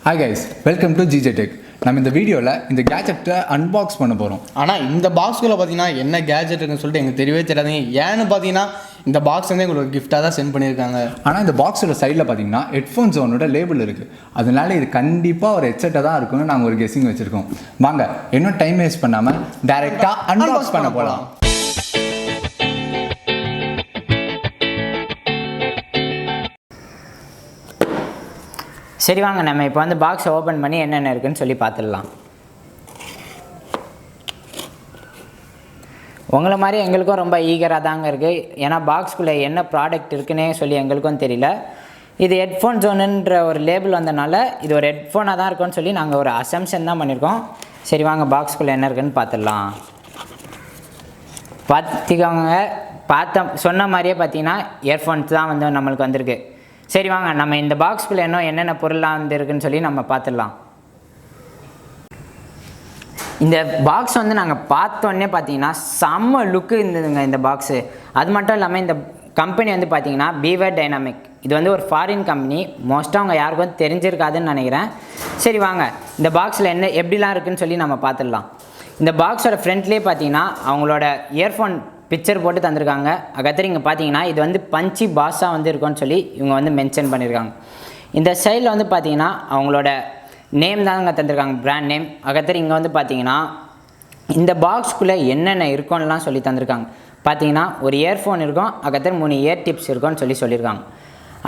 Hi guys, welcome to GJ Tech. நம்ம இந்த வீடியோவில் இந்த கேஜெட்டை அன்பாக்ஸ் பண்ண போகிறோம். ஆனால் இந்த பாக்ஸ்குள்ளே பார்த்தீங்கன்னா என்ன கேஜெட்டுன்னு சொல்லிட்டு எங்களுக்கு தெரியவே தெரியாதுங்க. ஏன்னு பார்த்தீங்கன்னா இந்த பாக்ஸ் வந்து எங்களுக்கு கிஃப்டாக தான் சென்ட் பண்ணியிருக்காங்க. ஆனால் இந்த பாக்ஸோட சைடில் பார்த்தீங்கன்னா ஹெட்ஃபோன் ஜோனோட லேபிள் இருக்குது. அதனால இது கண்டிப்பாக ஒரு ஹெட்செட்டாக தான் இருக்குன்னு நாங்கள் ஒரு கெஸ்ஸிங் வச்சுருக்கோம். வாங்க இன்னும் டைம் வேஸ்ட் பண்ணாமல் டைரெக்டாக அன்பாக்ஸ் பண்ண போகலாம். சரி வாங்க நம்ம இப்போ வந்து பாக்ஸை ஓப்பன் பண்ணி என்னென்ன இருக்குன்னு சொல்லி பார்த்துடலாம். உங்களை மாதிரி எங்களுக்கும் ரொம்ப ஈகராக தாங்க இருக்குது. ஏன்னா பாக்ஸ்குள்ளே என்ன ப்ராடக்ட் இருக்குன்னே சொல்லி எங்களுக்கும் தெரியல. இது ஹெட்ஃபோன் ஜோனுன்ற ஒரு லேபிள் வந்தனால இது ஒரு ஹெட்ஃபோனாக தான் இருக்குன்னு சொல்லி நாங்கள் ஒரு அசம்ஷன் தான் பண்ணியிருக்கோம். சரி வாங்க பாக்ஸ்குள்ளே என்ன இருக்குன்னு பார்த்துடலாம். பார்த்துக்கோங்க, சொன்ன மாதிரியே பார்த்தீங்கன்னா இயர்ஃபோன்ஸ் தான் வந்து நம்மளுக்கு வந்திருக்கு. சரி வாங்க நம்ம இந்த பாக்ஸ்குள்ளே என்னென்ன பொருளாக வந்துருக்குன்னு சொல்லி நம்ம பார்த்துடலாம். இந்த பாக்ஸ் வந்து நாங்கள் பார்த்தோன்னே பார்த்தீங்கன்னா செம்ம லுக்கு இருந்ததுங்க இந்த பாக்ஸு. அது மட்டும் இல்லாமல் இந்த கம்பெனி வந்து பார்த்தீங்கன்னா பீவர் டைனாமிக். இது வந்து ஒரு ஃபாரின் கம்பெனி. மோஸ்ட்டாக அவங்க யாருக்கும் தெரிஞ்சிருக்காதுன்னு நினைக்கிறேன். சரி வாங்க இந்த பாக்ஸில் எப்படிலாம் இருக்குன்னு சொல்லி நம்ம பார்த்துடலாம். இந்த பாக்ஸோட ஃப்ரண்ட்லேயே பார்த்தீங்கன்னா அவங்களோட இயர்ஃபோன் பிக்சர் போட்டு தந்திருக்காங்க. அதுக்கப்புறம் இங்கே பார்த்தீங்கன்னா இது வந்து பஞ்சி பாஸாக வந்து இருக்கும்னு சொல்லி இவங்க வந்து மென்ஷன் பண்ணியிருக்காங்க. இந்த சைடில் வந்து பார்த்தீங்கன்னா அவங்களோட நேம் தாங்க தந்திருக்காங்க, பிராண்ட் நேம். அதுக்கப்புறம் இங்கே வந்து பார்த்தீங்கன்னா இந்த பாக்ஸ்குள்ளே என்னென்ன இருக்கும்லாம் சொல்லி தந்திருக்காங்க. பார்த்தீங்கன்னா ஒரு இயர்ஃபோன் இருக்கும், அதுக்கப்புறம் 3 இயர் டிப்ஸ் இருக்கும்னு சொல்லியிருக்காங்க.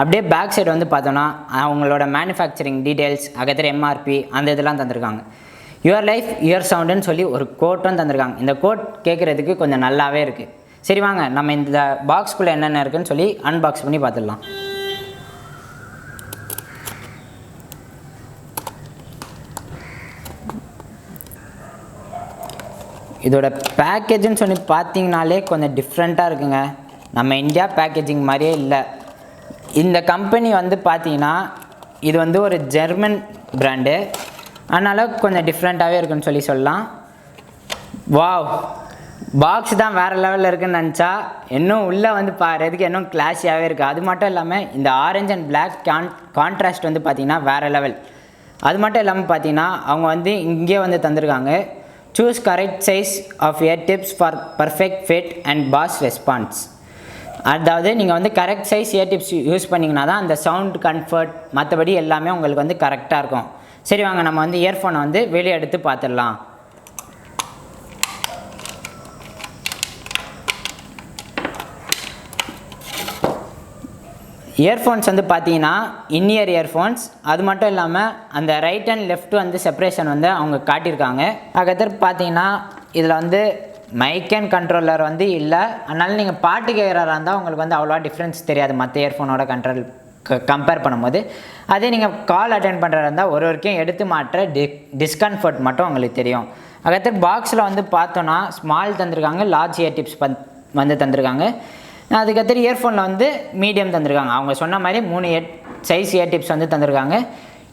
அப்படியே பேக் சைடு வந்து பார்த்தோன்னா அவங்களோட மேனுஃபேக்சரிங் டீட்டெயில்ஸ், அதுக்கப்புறம் எம்ஆர்பி அந்த இதெல்லாம் தந்திருக்காங்க. யுவர் லைஃப் யுவர் சவுண்டுன்னு சொல்லி ஒரு கோட்டும் தந்திருக்காங்க. இந்த கோட் கேட்குறதுக்கு கொஞ்சம் நல்லாவே இருக்குது. சரி வாங்க நம்ம இந்த பாக்ஸ்குள்ளே என்னென்ன இருக்குன்னு சொல்லி அன்பாக்ஸ் பண்ணி பார்த்துடலாம். இதோட பேக்கேஜுன்னு சொல்லி பார்த்தீங்கனாலே கொஞ்சம் டிஃப்ரெண்ட்டாக இருக்குங்க. நம்ம இந்தியா பேக்கேஜிங் மாதிரியே இல்லை. இந்த கம்பெனி வந்து பார்த்தீங்கன்னா இது வந்து ஒரு ஜெர்மன் பிராண்டு, அதனால் கொஞ்சம் டிஃப்ரெண்ட்டாகவே இருக்குன்னு சொல்லலாம். வாவ், பாக்ஸ் தான் வேறு லெவலில் இருக்குதுன்னு நினச்சா இன்னும் உள்ளே வந்து பாருறதுக்கு இன்னும் கிளாஸியாகவே இருக்குது. அது மட்டும் இல்லாமல் இந்த ஆரஞ்ச் அண்ட் பிளாக் கான்ட்ராஸ்ட் வந்து பார்த்திங்கன்னா வேறு லெவல். அது மட்டும் இல்லாமல் பார்த்தீங்கன்னா அவங்க வந்து இங்கே வந்து தந்திருக்காங்க, choose correct size of ear tips for perfect fit and bass response. அதாவது நீங்கள் வந்து correct size ear tips use பண்ணிங்கன்னா தான் அந்த சவுண்ட் கம்ஃபர்ட் மற்றபடி எல்லாமே உங்களுக்கு வந்து கரெக்டாக இருக்கும். சரி வாங்க நம்ம வந்து இயர்ஃபோனை வந்து வெளியே எடுத்து பார்த்துடலாம். இயர்ஃபோன்ஸ் வந்து பார்த்தீங்கன்னா இன்இயர் இயர்ஃபோன்ஸ். அது மட்டும் இல்லாமல் அந்த ரைட் அண்ட் லெஃப்ட் வந்து செப்பரேஷன் வந்து அவங்க காட்டியிருக்காங்க. அதுக்கடுத்து பார்த்தீங்கன்னா இதில் வந்து மைக் அண்ட் கண்ட்ரோலர் வந்து இல்லை. அதனால் நீங்கள் பாட்டு கேட்குறதா இருந்தால் உங்களுக்கு வந்து அவ்வளோவா டிஃப்ரென்ஸ் தெரியாது மற்ற இயர்ஃபோனோட கம்பேர் பண்ணும்போது. அதே நீங்கள் கால் அட்டென்ட் பண்ணுறதா இருந்தால் ஒரு வரைக்கும் எடுத்து மாற்ற டிஸ்கம்ஃபர்ட் மட்டும் உங்களுக்கு தெரியும். அதுக்கடுத்து பாக்ஸில் வந்து பார்த்தோன்னா ஸ்மால் தந்திருக்காங்க, லார்ஜ் இயர் டிப்ஸ் வந்து தந்திருக்காங்க. அதுக்கடுத்து இயர்ஃபோனில் வந்து மீடியம் தந்திருக்காங்க. அவங்க சொன்ன மாதிரி 3 சைஸ் இயர் டிப்ஸ் வந்து தந்திருக்காங்க.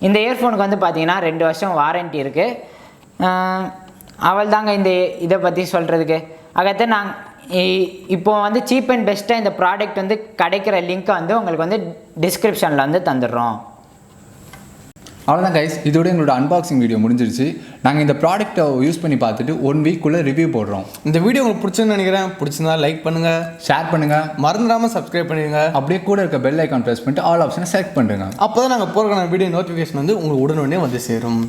இந்த இயர்ஃபோனுக்கு வந்து பார்த்தீங்கன்னா 2 வருஷம் வாரண்ட்டி இருக்குது. அவள் தாங்க இந்த இதை பற்றி சொல்கிறதுக்கு. அதுக்கடுத்து இப்போ வந்து சீப் அண்ட் பெஸ்ட்டாக இந்த ப்ராடக்ட் வந்து கிடைக்கிற லிங்க்கை வந்து உங்களுக்கு வந்து டிஸ்கிரிப்ஷனில் வந்து தந்துடுறோம். அவ்வளோதான் கைஸ், இதோட எங்களோட அன்பாக்சிங் வீடியோ முடிஞ்சிருச்சு. நாங்கள் இந்த ப்ராடக்ட்டை யூஸ் பண்ணி பார்த்துட்டு 1 வீக்குள்ளே ரிவ்யூ போடுறோம். இந்த வீடியோ உங்களுக்கு பிடிச்சுன்னு நினைக்கிறேன். பிடிச்சிருந்தா லைக் பண்ணுங்கள், ஷேர் பண்ணுங்கள், மறந்துடாமல் சப்ஸ்கிரைப் பண்ணிடுங்க. அப்படியே கூட இருக்க பெல் ஐக்கான் ப்ரெஸ் பண்ணிட்டு ஆல் ஆப்ஷனை செலக்ட் பண்ணுறேங்க. அப்போ தான் நாங்கள் போடுற வீடியோ நோட்டிஃபிகேஷன் வந்து உங்களுக்கு உடனே வந்து சேரும்.